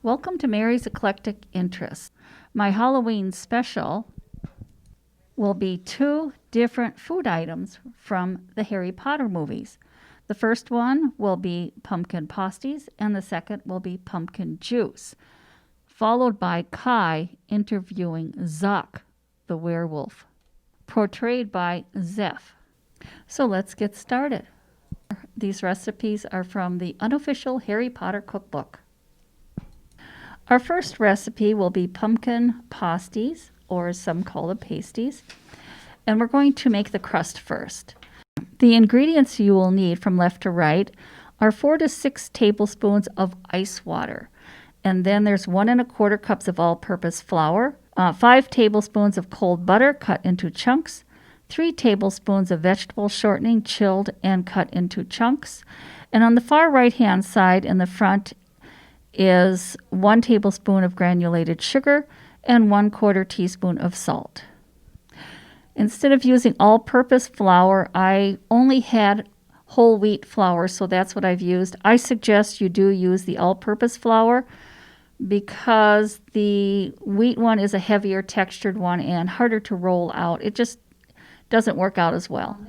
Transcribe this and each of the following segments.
Welcome to Mary's Eclectic Interests. My Halloween special will be 2 different food items from the Harry Potter movies. The first one will be pumpkin pasties, and the second will be pumpkin juice, followed by Kai interviewing Zuck, the werewolf, portrayed by Zeph. So let's get started. These recipes are from the unofficial Harry Potter cookbook. Our first recipe will be pumpkin pasties, or as some call them, pasties. And we're going to make the crust first. The ingredients you will need from left to right are 4 to 6 tablespoons of ice water. And then there's 1 1/4 cups of all-purpose flour, 5 tablespoons of cold butter cut into chunks, 3 tablespoons of vegetable shortening chilled and cut into chunks. And on the far right-hand side in the front is 1 tablespoon of granulated sugar and 1/4 teaspoon of salt. Instead of using all-purpose flour, I only had whole wheat flour, so that's what I've used. I suggest you do use the all-purpose flour because the wheat one is a heavier textured one and harder to roll out. It just doesn't work out as well.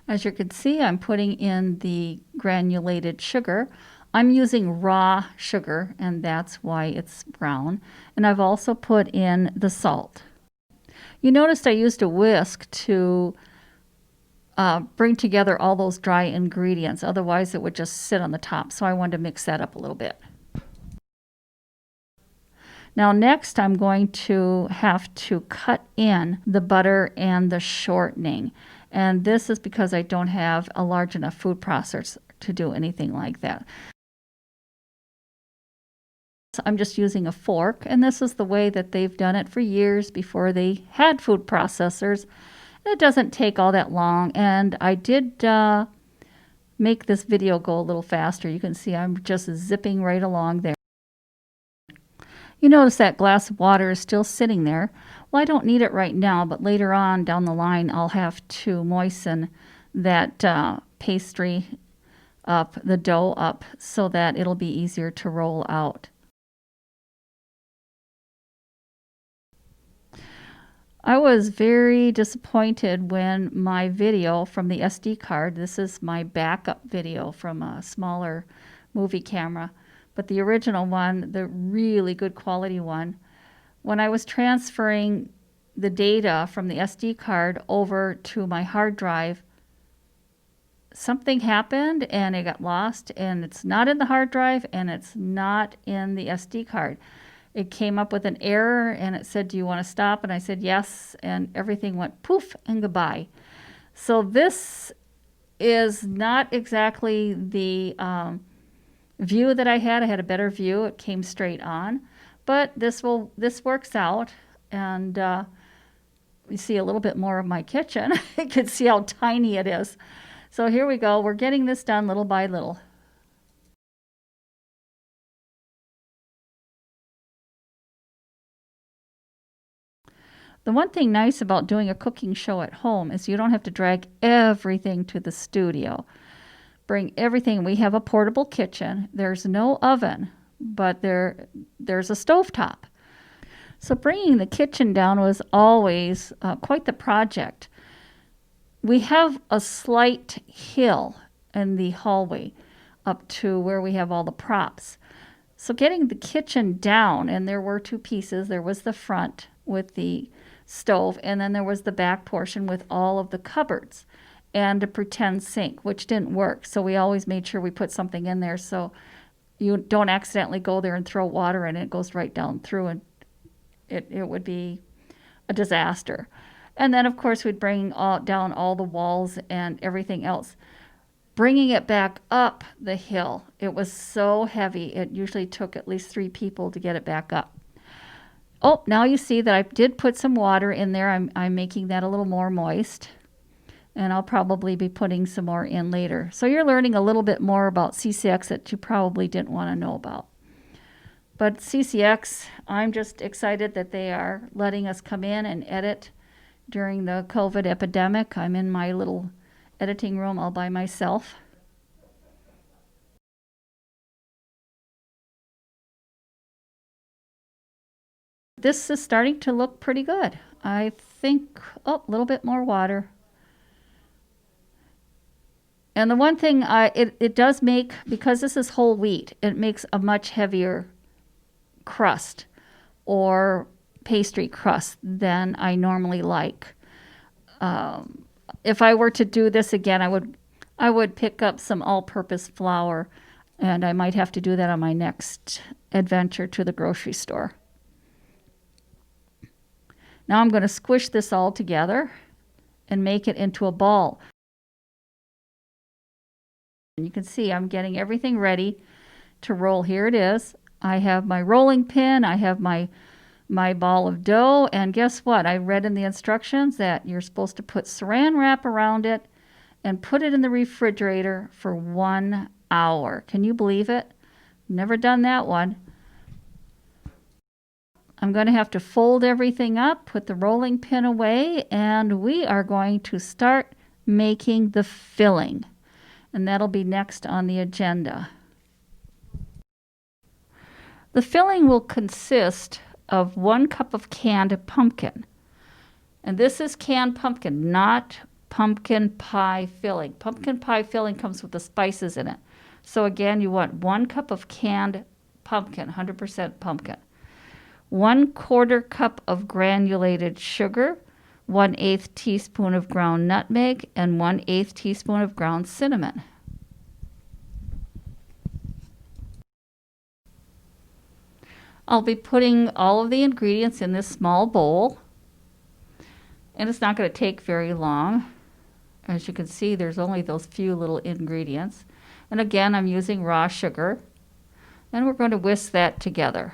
As you can see, I'm putting in the granulated sugar. I'm using raw sugar, and that's why it's brown. And I've also put in the salt. You noticed I used a whisk to bring together all those dry ingredients. Otherwise, it would just sit on the top. So I wanted to mix that up a little bit. Now next, I'm going to have to cut in the butter and the shortening. And this is because I don't have a large enough food processor to do anything like that. I'm just using a fork, and this is the way that they've done it for years before they had food processors. It doesn't take all that long, and I did make this video go a little faster. You can see I'm just zipping right along there. You notice that glass of water is still sitting there. Well, I don't need it right now, but later on down the line, I'll have to moisten that pastry up, the dough up, so that it'll be easier to roll out. I was very disappointed when my video from the SD card, this is my backup video from a smaller movie camera, but the original one, the really good quality one, when I was transferring the data from the SD card over to my hard drive, something happened and it got lost, and it's not in the hard drive and it's not in the SD card. It came up with an error and it said, "Do you want to stop?" And I said, "Yes." And everything went poof and goodbye. So this is not exactly the view that I had. I had a better view. It came straight on. But this works out. And you see a little bit more of my kitchen. You can see how tiny it is. So here we go. We're getting this done little by little. The one thing nice about doing a cooking show at home is you don't have to drag everything to the studio. Bring everything. We have a portable kitchen. There's no oven, but there's a stovetop. So bringing the kitchen down was always quite the project. We have a slight hill in the hallway up to where we have all the props. So getting the kitchen down, and there were 2 pieces. There was the front with the stove, and then there was the back portion with all of the cupboards and a pretend sink, which didn't work. So we always made sure we put something in there so you don't accidentally go there and throw water in it. It goes right down through, and it would be a disaster. And then, of course, we'd bring down all the walls and everything else. Bringing it back up the hill, it was so heavy. It usually took at least 3 people to get it back up. Oh, now you see that I did put some water in there. I'm making that a little more moist. And I'll probably be putting some more in later. So you're learning a little bit more about CCX that you probably didn't want to know about. But CCX, I'm just excited that they are letting us come in and edit during the COVID epidemic. I'm in my little editing room all by myself. This is starting to look pretty good. I think, oh, a little bit more water. And the one thing it does make, because this is whole wheat, it makes a much heavier crust or pastry crust than I normally like. If I were to do this again, I would pick up some all-purpose flour, and I might have to do that on my next adventure to the grocery store. Now I'm going to squish this all together and make it into a ball. And you can see I'm getting everything ready to roll. Here it is. I have my rolling pin, I have my ball of dough, and guess what? I read in the instructions that you're supposed to put saran wrap around it and put it in the refrigerator for 1 hour. Can you believe it? Never done that one. I'm going to have to fold everything up, put the rolling pin away, and we are going to start making the filling. And that'll be next on the agenda. The filling will consist of 1 cup of canned pumpkin. And this is canned pumpkin, not pumpkin pie filling. Pumpkin pie filling comes with the spices in it. So again, you want 1 cup of canned pumpkin, 100% pumpkin. 1/4 cup of granulated sugar, 1/8 teaspoon of ground nutmeg, and 1/8 teaspoon of ground cinnamon. I'll be putting all of the ingredients in this small bowl, and it's not going to take very long. As you can see, there's only those few little ingredients. And again, I'm using raw sugar, and we're going to whisk that together.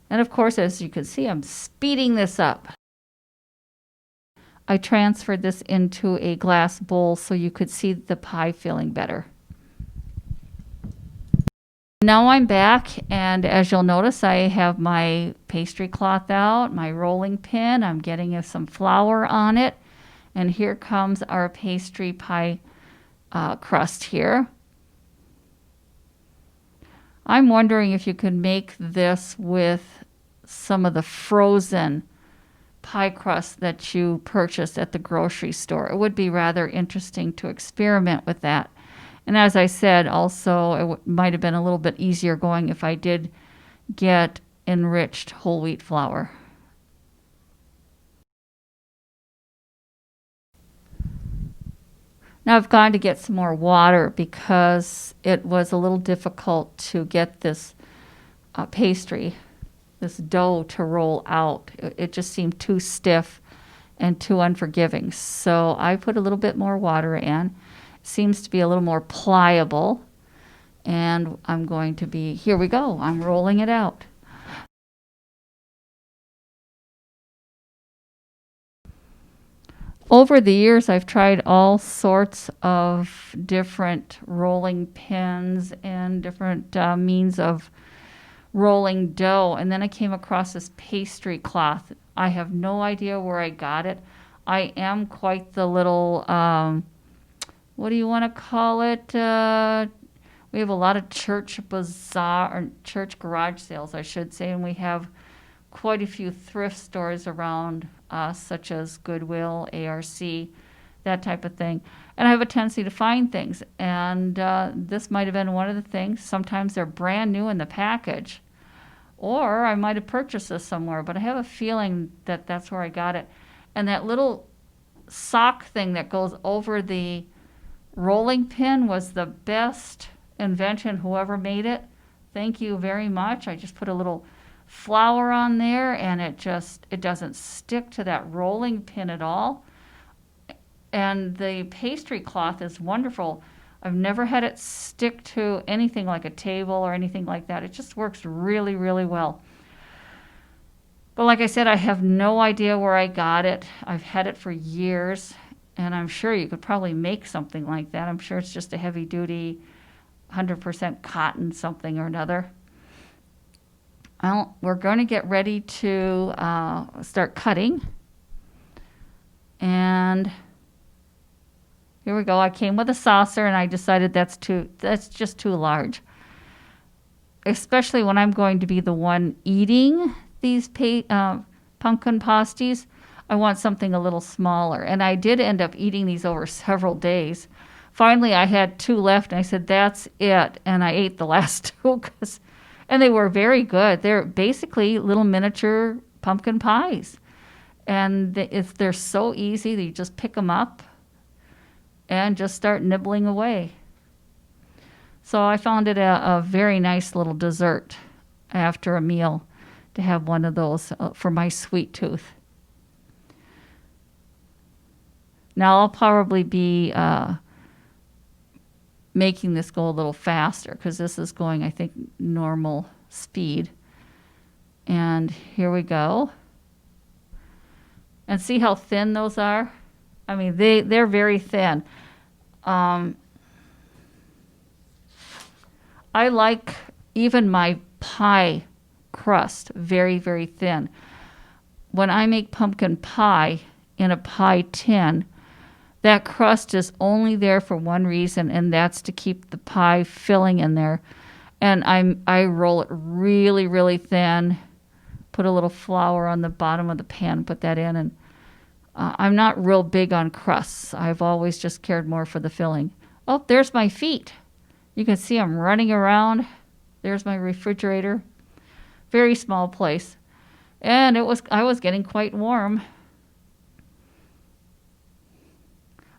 And of course, as you can see, I'm speeding this up. I transferred this into a glass bowl so you could see the pie filling better. Now I'm back, and as you'll notice, I have my pastry cloth out, my rolling pin. I'm getting some flour on it, and here comes our pastry pie crust here. I'm wondering if you could make this with some of the frozen pie crust that you purchased at the grocery store. It would be rather interesting to experiment with that. And as I said, also, it might have been a little bit easier going if I did get enriched whole wheat flour. Now I've gone to get some more water because it was a little difficult to get this pastry, this dough, to roll out. It just seemed too stiff and too unforgiving. So I put a little bit more water in. It seems to be a little more pliable. And I'm going to be, here we go, I'm rolling it out. Over the years, I've tried all sorts of different rolling pins and different means of rolling dough. And then I came across this pastry cloth. I have no idea where I got it. I am quite the little, what do you want to call it? We have a lot of church bazaar, or church garage sales, I should say, and we have quite a few thrift stores around us, such as Goodwill, ARC, that type of thing. And I have a tendency to find things, and this might have been one of the things. Sometimes they're brand new in the package, or I might have purchased this somewhere, but I have a feeling that that's where I got it. And that little sock thing that goes over the rolling pin was the best invention, whoever made it. Thank you very much. I just put a little flour on there, and it doesn't stick to that rolling pin at all. And the pastry cloth is wonderful. I've never had it stick to anything like a table or anything like that. It just works really, really well. But like I said, I have no idea where I got it. I've had it for years, and I'm sure you could probably make something like that. I'm sure it's just a heavy-duty, 100% cotton something or another. Well, we're going to get ready to start cutting. And here we go. I came with a saucer, and I decided that's just too large. Especially when I'm going to be the one eating these pumpkin pasties, I want something a little smaller. And I did end up eating these over several days. Finally, I had two left, and I said, that's it. And I ate the last two, and they were very good. They're basically little miniature pumpkin pies. And they're so easy that you just pick them up and just start nibbling away. So I found it a very nice little dessert after a meal to have one of those for my sweet tooth. Now I'll probably be making this go a little faster because this is going, I think, normal speed. And here we go. And see how thin those are? I mean, they're very thin. I like even my pie crust very, very thin. When I make pumpkin pie in a pie tin, that crust is only there for one reason, and that's to keep the pie filling in there. And I roll it really, really thin, put a little flour on the bottom of the pan, put that in, and I'm not real big on crusts. I've always just cared more for the filling. Oh, there's my feet. You can see I'm running around. There's my refrigerator. Very small place. And I was getting quite warm.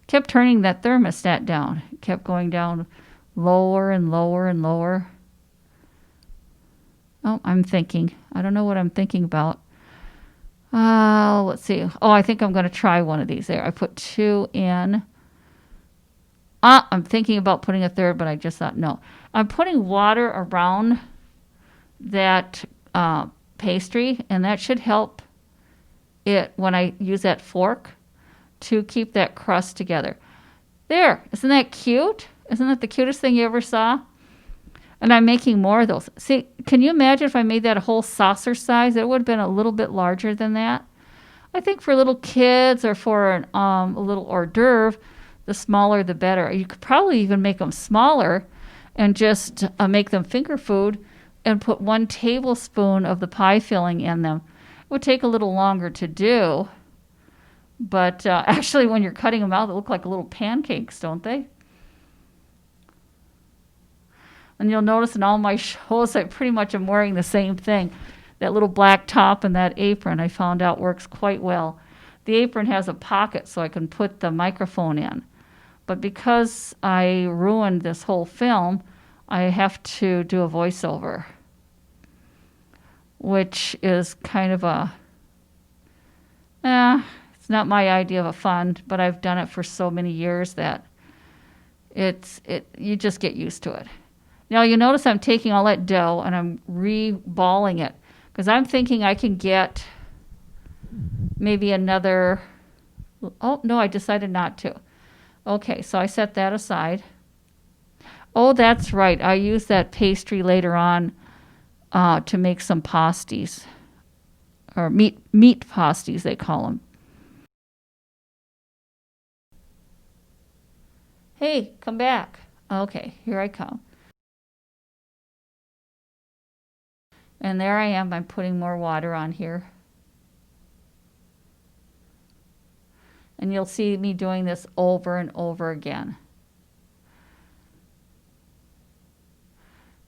Kept turning that thermostat down. It kept going down lower and lower and lower. Oh, I'm thinking. I don't know what I'm thinking about. Let's see. Oh, I think I'm going to try one of these there. I put two in. I'm thinking about putting a third, but I just thought no. I'm putting water around that pastry, and that should help it when I use that fork to keep that crust together. There. Isn't that cute? Isn't that the cutest thing you ever saw? And I'm making more of those. See, can you imagine if I made that a whole saucer size? It would have been a little bit larger than that. I think for little kids or for a little hors d'oeuvre, the smaller the better. You could probably even make them smaller and just make them finger food and put 1 tablespoon of the pie filling in them. It would take a little longer to do, but actually when you're cutting them out, they look like little pancakes, don't they? And you'll notice in all my shows, I pretty much am wearing the same thing. That little black top and that apron I found out works quite well. The apron has a pocket so I can put the microphone in. But because I ruined this whole film, I have to do a voiceover, which is kind of it's not my idea of a fun, but I've done it for so many years that you just get used to it. Now you notice I'm taking all that dough and I'm re-balling it because I'm thinking I can get maybe another. Oh, no, I decided not to. Okay, so I set that aside. Oh, that's right. I use that pastry later on to make some pasties, or meat pasties, they call them. Hey, come back. Okay, here I come. And there I am. I'm putting more water on here. And you'll see me doing this over and over again.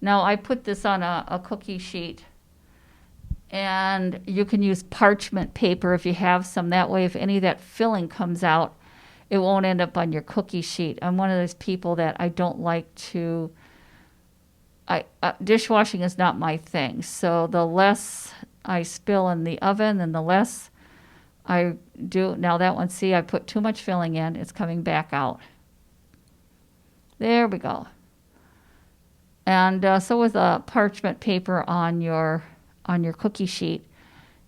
Now I put this on a cookie sheet. And you can use parchment paper if you have some. That way, if any of that filling comes out, it won't end up on your cookie sheet. I'm one of those people that I don't like to... dishwashing is not my thing. So the less I spill in the oven and the less I do. Now that one, see, I put too much filling in. It's coming back out. There we go. And so with parchment paper on your cookie sheet,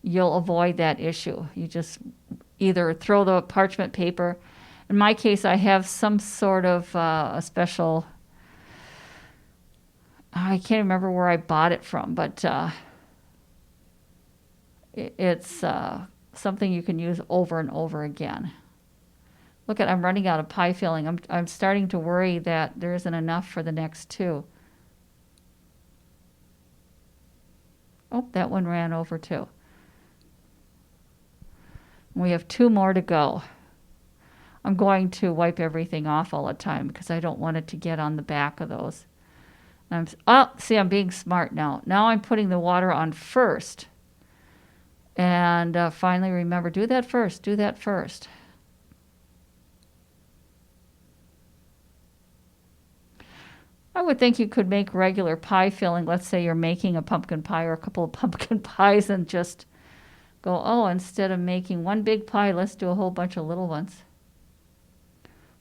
you'll avoid that issue. You just either throw the parchment paper. In my case, I have some sort of a special... I can't remember where I bought it from, but it's something you can use over and over again. Look I'm running out of pie filling. I'm starting to worry that there isn't enough for the next two. Oh, that one ran over too. We have 2 more to go. I'm going to wipe everything off all the time because I don't want it to get on the back of those. See, I'm being smart now. Now I'm putting the water on first. And finally remember, do that first. Do that first. I would think you could make regular pie filling. Let's say you're making a pumpkin pie or a couple of pumpkin pies and just go, oh, instead of making one big pie, let's do a whole bunch of little ones.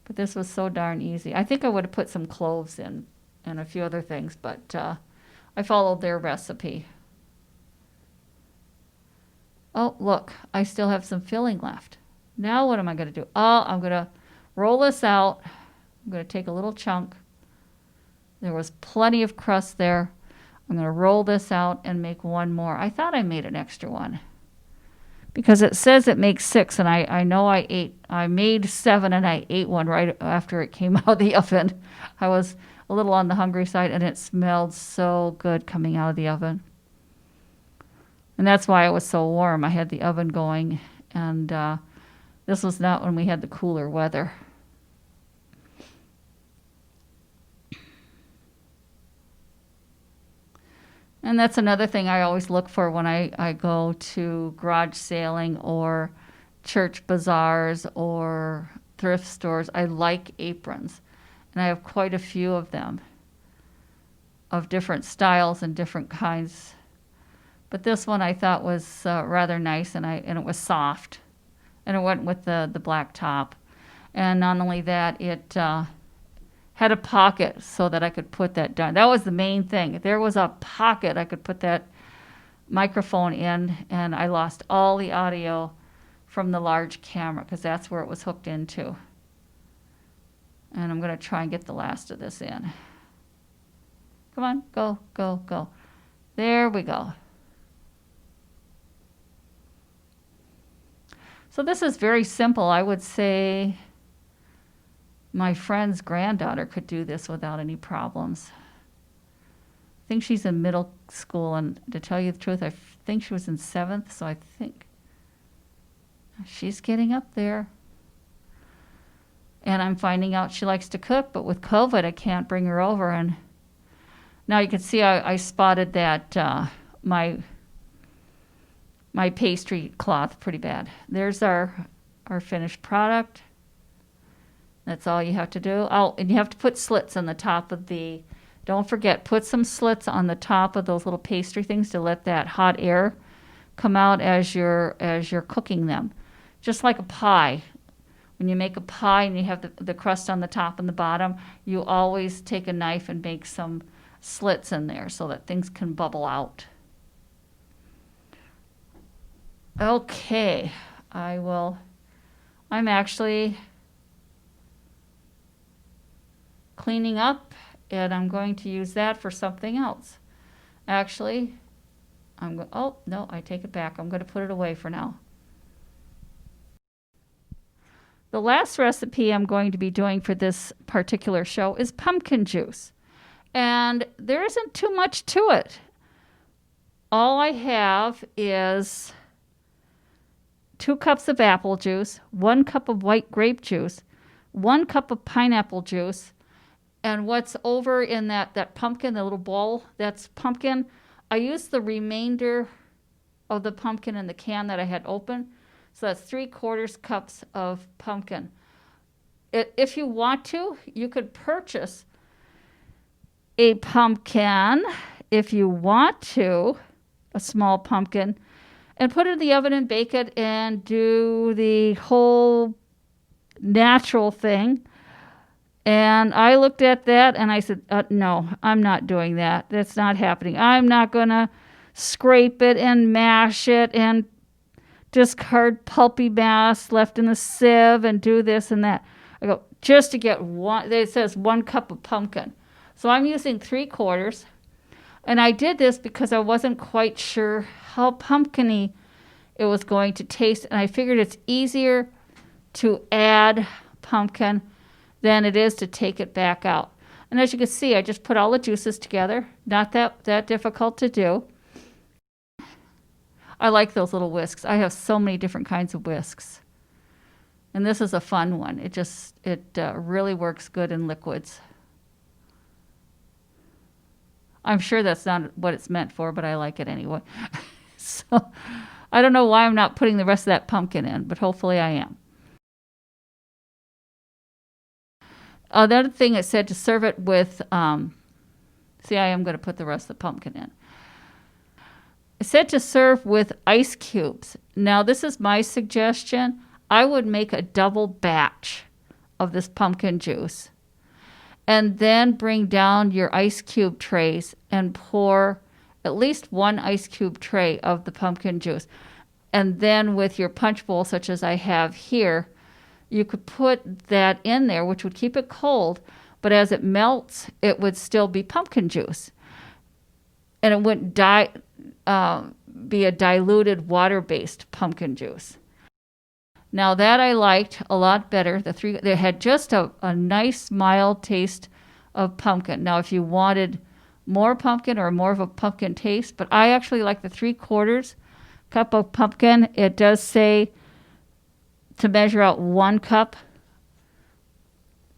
But this was so darn easy. I think I would have put some cloves in and a few other things, but I followed their recipe. Oh, look, I still have some filling left. Now what am I going to do? Oh, I'm going to roll this out. I'm going to take a little chunk. There was plenty of crust there. I'm going to roll this out and make one more. I thought I made an extra one because it says it makes 6, and I know I made 7 and I ate one right after it came out of the oven. I was a little on the hungry side, and it smelled so good coming out of the oven. And that's why it was so warm. I had the oven going, and this was not when we had the cooler weather. And that's another thing I always look for when I go to garage sailing or church bazaars or thrift stores. I like aprons. And I have quite a few of them of different styles and different kinds. But this one I thought was rather nice, and it was soft. And it went with the black top. And not only that, it had a pocket so that I could put that down. That was the main thing. If there was a pocket, I could put that microphone in, and I lost all the audio from the large camera because that's where it was hooked into. And I'm going to try and get the last of this in. Come on, go, go, go. There we go. So this is very simple. I would say my friend's granddaughter could do this without any problems. I think she's in middle school, and to tell you the truth, I think she was in 7th, so I think she's getting up there. And I'm finding out she likes to cook, but with COVID, I can't bring her over. And now you can see I spotted that my pastry cloth pretty bad. There's our finished product. That's all you have to do. Oh, and you have to put slits on the top of don't forget, put some slits on the top of those little pastry things to let that hot air come out as you're cooking them. Just like a pie. When you make a pie and you have the crust on the top and the bottom, you always take a knife and make some slits in there so that things can bubble out. Okay, I'm actually cleaning up, and I'm going to use that for something else. Actually, oh, no, I take it back. I'm going to put it away for now. The last recipe I'm going to be doing for this particular show is pumpkin juice. And there isn't too much to it. All I have is 2 cups of apple juice, 1 cup of white grape juice, 1 cup of pineapple juice, and what's over in that pumpkin, the little bowl, that's pumpkin. I used the remainder of the pumpkin in the can that I had open. So that's 3/4 cups of pumpkin. If you want to, you could purchase a pumpkin, if you want to, a small pumpkin, and put it in the oven and bake it and do the whole natural thing. And I looked at that and I said, no, I'm not doing that. That's not happening. I'm not going to scrape it and mash it and discard pulpy mass left in the sieve and do this and that. I go, just to get one, it says 1 cup of pumpkin. So I'm using 3/4. And I did this because I wasn't quite sure how pumpkin-y it was going to taste. And I figured it's easier to add pumpkin than it is to take it back out. And as you can see, I just put all the juices together. Not that difficult to do. I like those little whisks. I have so many different kinds of whisks. And this is a fun one. It really works good in liquids. I'm sure that's not what it's meant for, but I like it anyway. So I don't know why I'm not putting the rest of that pumpkin in, but hopefully I am. The other thing, it said to serve it with, see, I am going to put the rest of the pumpkin in. It said to serve with ice cubes. Now, this is my suggestion. I would make a double batch of this pumpkin juice and then bring down your ice cube trays and pour at least one ice cube tray of the pumpkin juice. And then with your punch bowl, such as I have here, you could put that in there, which would keep it cold, but as it melts, it would still be pumpkin juice. And it wouldn't be a diluted water-based pumpkin juice. Now that I liked a lot better. They had just a nice mild taste of pumpkin. Now if you wanted more pumpkin or more of a pumpkin taste, but I actually like the 3/4 cup of pumpkin. It does say to measure out 1 cup.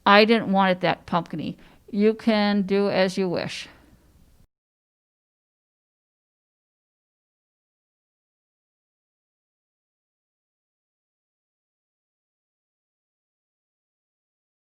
I didn't want it that pumpkiny. You can do as you wish.